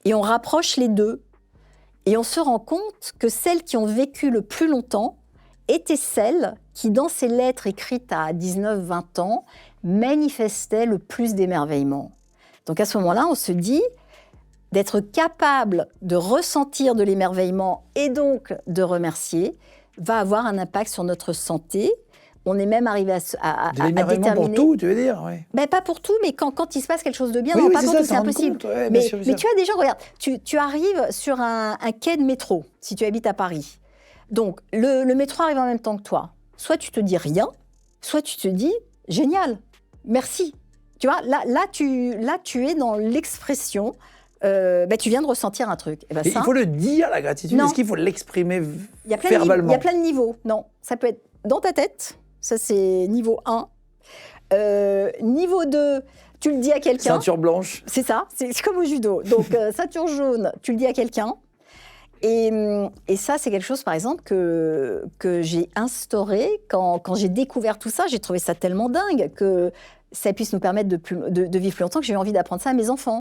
Et on rapproche les deux. Et on se rend compte que celles qui ont vécu le plus longtemps étaient celles qui, dans ces lettres écrites à 19-20 ans, manifestaient le plus d'émerveillement. Donc à ce moment-là, on se dit d'être capable de ressentir de l'émerveillement et donc de remercier va avoir un impact sur notre santé. On est même arrivé à l'émerveillement déterminer... pour tout, tu veux dire, ouais. Ben, pas pour tout, mais quand il se passe quelque chose de bien, Oui, non, oui, pas c'est pour ça, tout, c'est s'en rendre impossible. compte, ouais, mais bien sûr, bien sûr. tu as des gens, regarde, tu arrives sur un quai de métro, si tu habites à Paris. Donc, le métro arrive en même temps que toi. Soit tu te dis rien, soit tu te dis génial, merci. Tu vois, là, tu es dans l'expression, tu viens de ressentir un truc. Et ben, Et ça, il faut le dire, la gratitude. Non. Est-ce qu'il faut l'exprimer il y a verbalement? il y a plein de niveaux. Non, ça peut être dans ta tête, ça c'est niveau 1. Niveau 2, tu le dis à quelqu'un. Ceinture blanche. C'est ça, c'est comme au judo. Donc, ceinture jaune, tu le dis à quelqu'un. Et ça, c'est quelque chose, par exemple, que j'ai instauré quand j'ai découvert tout ça. J'ai trouvé ça tellement dingue que ça puisse nous permettre de vivre plus longtemps que j'ai eu envie d'apprendre ça à mes enfants.